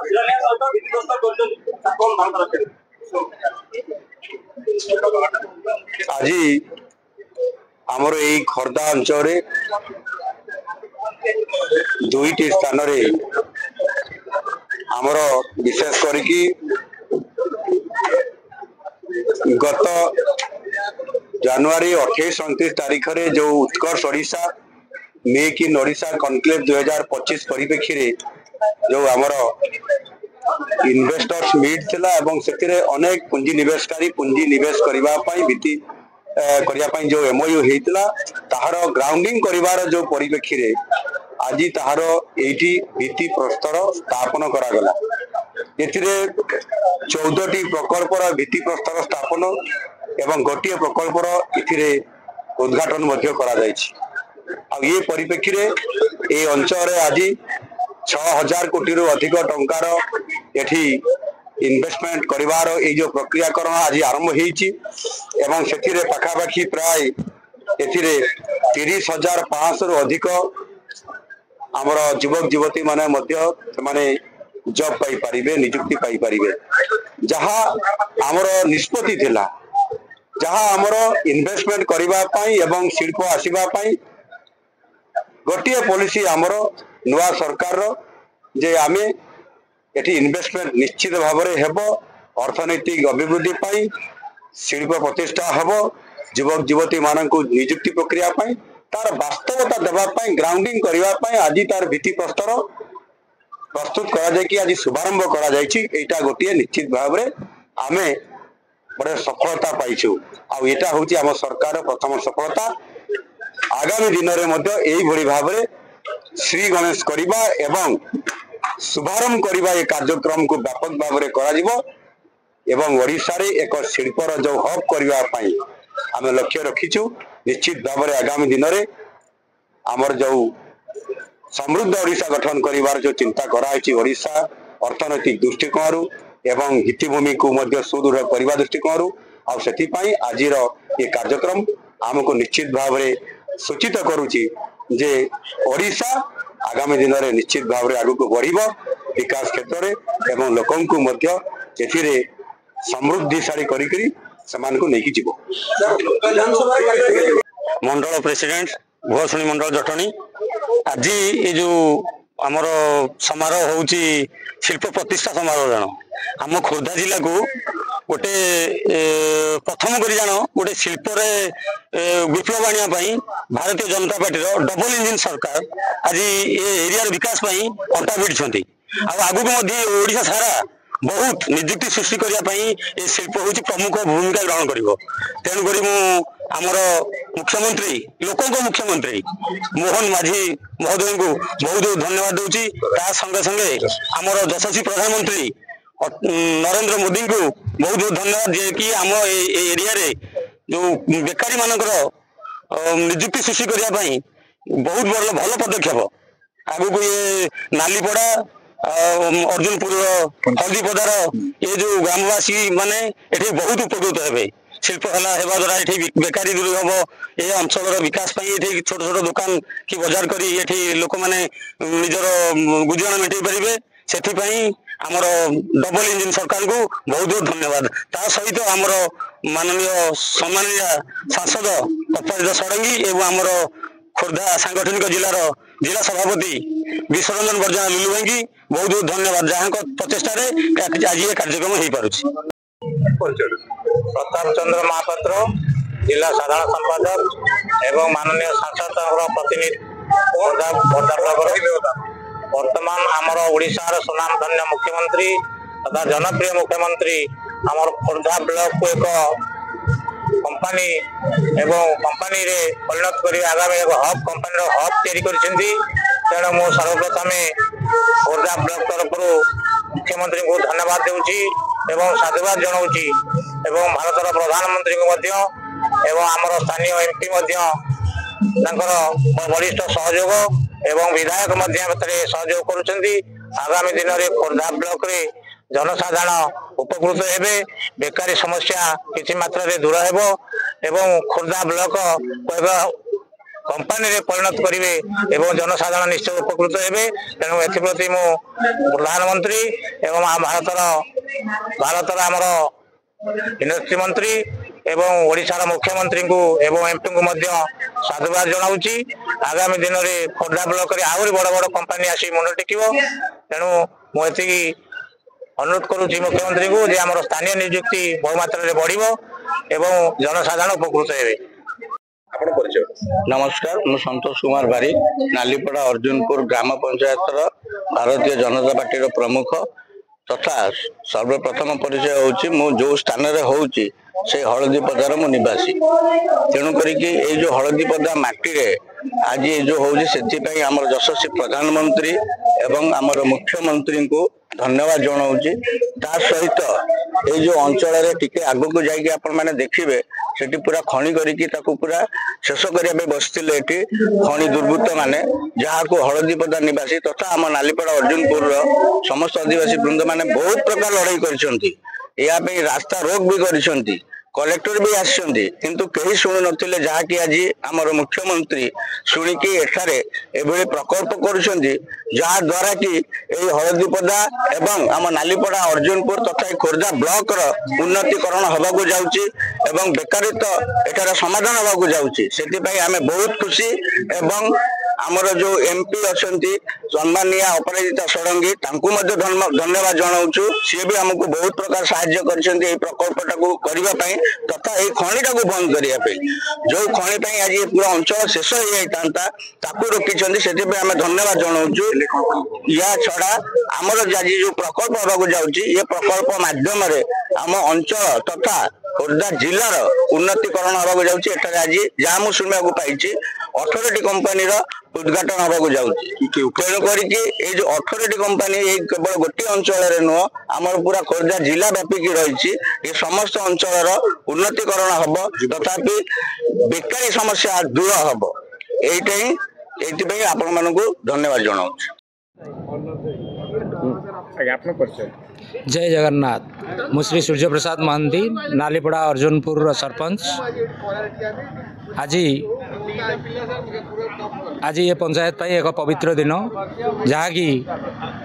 आज आमर यही खर्दा अंचल दुईटी स्थान आमर विशेष करके गत जनवरी 28-29 तारीख रे जो Utkarsh Odisha make in Odisha conclave 2025 परिप्रेक्षी रे जो आमर इन्वेस्टर्स मीट थिला एवं सेतिरे अनेक पूंजी निवेशकारी पूंजी निवेश करिबा पई भित्ति करिया पई जो एमओयू हेतिला ताहार ग्राउंडिंग करिवार जो परिप्रेक्षी रे आज ताहार एठी भित्ति प्रस्तर स्थापन करा गला। एथिरे 14टी प्रकल्पर भित्ति प्रस्तर स्थापन एवं गोटे प्रकल्पर इथिरे उद्घाटन मध्य करा जायछि। आ ये परिप्रेक्षी रे ए अंचल रे आज 6000 कोटी रु अधिक टंकार एठी इन्वेस्टमेंट करिवार ए जो प्रक्रियाकरण आज आरंभ हेछि एवं सेथिरे पाखापाखि प्राय एथिरे 30,500 रु अधिक आमर युवक युवती माने मध्य माने जॉब पाई परिबे नियुक्ति पाई परिबे जहा आमर निष्पत्ति थिला जहा आमर इन्वेस्टमेंट करिबा पई एवं शिल्प आसीबा पई गोटे पॉलिसी आमर नुआ सरकार जे आमे एठी इन्वेस्टमेंट निश्चित भाव में हेबो अर्थनैतिक अभिवृद्धि पाई शिल्प प्रतिष्ठा हेबो युवक युवती मानक नियुक्ति प्रक्रिया पाई तार वास्तवता देवा पाई ग्राउंडिंग करिवा पाई आज तार भित्ति प्रस्तर प्रस्तुत करा जाय कि आज शुभारंभ करा जायछि। एटा गोटे निश्चित भाव में आमे बड़े सफलता पाइछु आ एटा होछि हम सरकार प्रथम सफलता। आगामी दिन रे मध्य एई भली भाव में श्री गणेश करिबा एवं शुभारंभ करिबा ए कार्यक्रम को व्यापक भाव में करा जिवो एवं ओडिशा रे एक शिल्पर जो हब करिबा पई आमे लक्ष्य रखिछु। निश्चित भाव में आगामी दिन रे हमर जो समृद्ध ओडिशा गठन करिवार जो चिंता कराइछि ओडिशा अर्थनैतिक दृष्टिकोण एवं भित्तिभूमि को मध्य सुदृढ़ करने दृष्टिकोण आ सेति पई आजिर ये कार्यक्रम हमको निश्चित भाव में सूचित करुछि जे ओडिशा आगामी दिन में निश्चित भाव में आगु को बढ़िबो विकास क्षेत्र में एवं लोकन को मध्य एथिरे समृद्धिशाली करी समान को लेकी जीवो। मंडल प्रेसिडेंट भुवसुनी मंडल जटणी आज ये जो आमर समारोह होउची शिल्प प्रतिष्ठा समारोह जान आम खोर्धा जिला को गोटे प्रथम करी जान गोटे शिल्प विप्लव आनिया Bharatiya Janata party double engine सरकार आज ये एरिया विकास अंटा भिड़ी आगु ओडिशा सारा बहुत नियुक्ति सृष्टि करने शिल्प हूँ प्रमुख भूमिका ग्रहण कर तेणुक आमर मुख्यमंत्री लोकों मुख्यमंत्री मोहन माझी महोदय को बहुत धन्यवाद दूची संगे संगे आमर यशस्वी प्रधानमंत्री नरेंद्र मोदी को बहुत बहुत धन्यवाद जे कि आम एरिया रे जो बेकारी मानकर नियुक्ति सृष्टि करने बहुत बड़ भल पदक्षेप आगु ये नालीपड़ा अर्जुनपुर हल्दीपदार ये जो ग्रामवासी माने एठी बहुत उपकृत हेबे शिल्प हेबा द्वारा एठी बेकारी दूर हम ये अंचल विकास ये छोट छोट दुकान कि बाजार करी एठी लोक माने निजर गुजराण मेटई पारे से आमर डबल इंजिन सरकार को बहुत बहुत धन्यवाद। ता सहित आमर माननीय सम्मानीय सांसद अपराजिता षडंगी एवं आमर खोर्धा सांगठनिक जिलार जिला सभापति विश्वरंजन बर्जा लुलु भाई की बहुत बहुत धन्यवाद जहाँ प्रचेषा आज ये कार्यक्रम हो पारुछि। प्रताप चंद्र महापात्र जिला साधारण संपादक एवं माननीय सांसद प्रतिनिधि वर्तमान आमर ओडिशार सुनाम धन्य मुख्यमंत्री तथा जनप्रिय मुख्यमंत्री आमर खोर्धा ब्लॉक को एक कंपनी एवं कंपनी रे परिणत कर आगामी एक हब कंपनी हब तैयारी तेणु मु सर्वप्रथम खोर्धा ब्लॉक तरफ मुख्यमंत्री को धन्यवाद देउची एवं साधुवाद जनाऊँगी एवं भारतर प्रधानमंत्री को एवं आमर स्थानीय एमपी वरिष्ठ सहयोग एवं विधायक सहयोग करुछंती। आगामी दिन में खोर्धा ब्लॉक रे जनसाधारण उपकृत हेबे बेकारी समस्या किसी मात्रा रे दूर हेबो एवं खोर्धा ब्लॉक कंपानी रे परिणत करेंगे एवं जनसाधारण निश्चय उपकृत हेबे। तेणु एप्रति मु प्रधानमंत्री एवं भारतर आमर इंडस्ट्री मंत्री एवं ओडिशार मुख्यमंत्री को एवं एमपी को साधुवाद जनाऊँगी। आगामी दिन में खोर्धा ब्लॉक रे आहरी बड़ बड़ कंपानी आसी मुंड टेकिब। तेणु मुझे अनुरोध करुच्ची मुख्यमंत्री को जे आमर स्थानीय नियुक्ति बहु मात्रा बढ़िबो एवं जनसाधारण उपकृत हेबे। नमस्कार, मु संतोष कुमार बारिक, नालीपड़ा अर्जुनपुर ग्राम पंचायत भारतीय जनता पार्टी प्रमुख तथा सर्वप्रथम परिचय होची मु जो स्थान रे होची से हलदीपदार मु निवासी। तेणु करिकी ए जो हलदीपदा माटी रे आज ये जो होची सेति आमर यशस्वी प्रधानमंत्री एवं आमर मुख्यमंत्री को धन्यवाद जनाऊँगी। ता सहित ये जो अंचल टिके आगु को जाइए आपण मैंने देखिए सेठी पूरा खणी करिकी ताकू पूरा शेष करने बसते खणी दुर्बृत्त माने जहाँ को हलदीपदा निवासी तथा आम नालीपड़ा अर्जुनपुर समस्त आदिवासी वृंद माने बहुत प्रकार लड़ाई करछंती। रास्ता रोक भी करिसेंती, कलेक्टर भी आसछंती, किंतु कहीं शुणु नथिले जहाँकि आज आमर मुख्यमंत्री शुणिकी एठारे एभली प्रकल्प करुछंती जहाँ द्वारा कि एई हलदीपदा एवं आम नालीपड़ा अर्जुनपुर तथा खोर्धा ब्लॉक रो उन्नतीकरण होबाकू जाउची एवं बेकारित्व एठारे समाधान होबाकू जाउची। सेतिपई आमे बहुत खुशी एवं आमर जो एमपी अच्छी सम्मानीय अपराजिता षडंगी तांकू मध्य धन्यवाद जनाऊँ। सी भी आमको बहुत प्रकार साहाय्य करछंती एई प्रकल्पटा को करिबा पई तथा एई खणीटा को बंद करिया पई जो खणी पई आज पूरा अंचल शेष हो जाता ताकू रोकिछंती सेतिपई आमे धन्यवाद जनाऊँ। या छड़ा आमर आज जो प्रकल्प होबाकू जाउची ये प्रकल्प माध्यम रे आम अंचल तथा खोर्धा जिलार उन्नतीकरण होबाकू जाउची। एठारे आज जहाँ मु सुनिबाकू पाइछि 18टी कंपानी उद्घाटन होबाकू जाउची। तेणु करिकी ए जो 18टी कंपानी केवल गोटे अंचल नुह आमर पूरा खोर्धा जिला व्यापिकी रही ये समस्त अंचल उन्नतीकरण हम तथापि बेकारी समस्या दूर हम ये आपण मानक धन्यवाद जनाऊँ। जय जगन्नाथ। मु श्री सूर्य प्रसाद महांती नालीपड़ा अर्जुनपुर सरपंच। आज ये पंचायत पाई एक पवित्र दिन जहाँ कि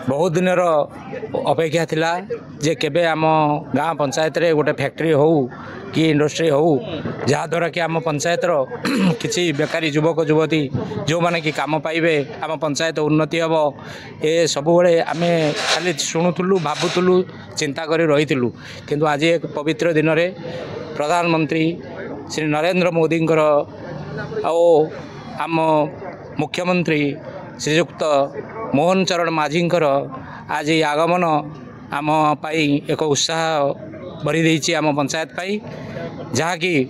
बहुत दिन अपेक्षा थिला जे केबे आम गाँ पंचायत रे गोटे फैक्ट्री हो कि इंडस्ट्री हो जहाँ द्वारा कि आम पंचायत किसी बेकारी युवक युवती जो माने कि काम पाइबे आम पंचायत उन्नति हम ए सब बड़े आम खाली शुणुलु भावुलु चिंता करी रही किंतु आज एक पवित्र दिन में प्रधानमंत्री श्री नरेंद्र मोदी आम मुख्यमंत्री श्रीयुक्त मोहन चरण माझी आज आगमन आम पाई एक उत्साह भरी देछि आम पंचायत पाई जहाँ कि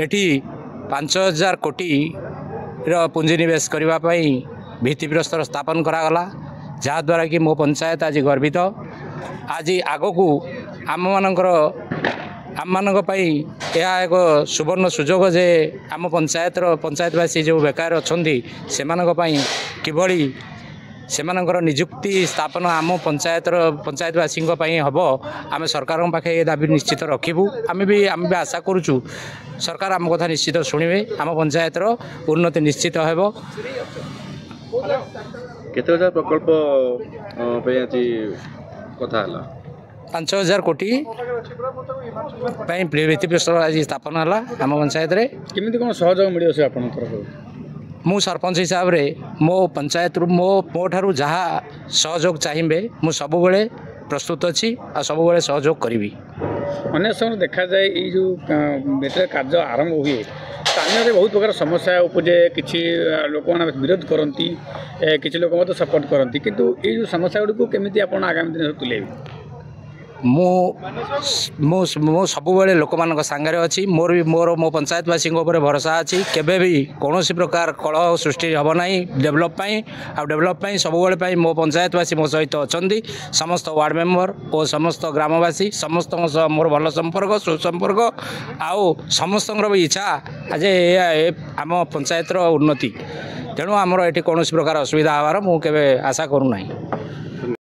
एठी 5000 कोटी पुंजीनिवेश करने भित्तिप्रस्तर स्थापन करागला जहाँ द्वारा कि मो पंचायत आज गर्वित। आज आगो को आम मानक यह एक सुवर्ण सुजोग जे आम पंचायतवासी जो बेकार अच्छा से किभली सेमानकर निजुक्ति स्थापन आम पंचायतवासी हम आम सरकार पाखे ये दाबी निश्चित रखिबू। आम भी आशा करुचु सरकार आम कथा निश्चित शुणवे आम पंचायतर उन्नति निश्चित हो। केते हजार प्रकल्प कथा 5000 कोटी भित्तिप्रस्तर आज स्थापन है आम पंचायत रे। केमिति कोन सहयोग मिलियो से आपन तरफ? मु सरपंच हिसाब रे मो पंचायत मो ठारू जहाँ सहयोग चाहिए मु सब बेले प्रस्तुत अच्छी आ सब बेले सहयोग करी। अन्य समय देखा जाए ये जो बेटर कार्य आरंभ हुए स्थानीय बहुत प्रकार समस्या उपजे किसी लोक मैंने विरोध करती किसी लोक मत सपोर्ट करती किंतु ये जो समस्या गुड़ी केमी आप आगामी दिन तुलेबे? मो सब लोक मान सांगे अच्छी मोर मो पंचायतवासी भरोसा अच्छी केबे भी कौन प्रकार कलह सृष्टि हम ना डेभलप डेभलप सब मो पंचायतवासी मो सहित अच्छा समस्त वार्ड मेंबर और समस्त ग्रामवासी समस्त मोर भल संपर्क सुसंपर्क आउ समस्त भी इच्छा आज आम पंचायतर उन्नति तेणु आमर ये कौन प्रकार असुविधा हबार मुझे आशा करूना।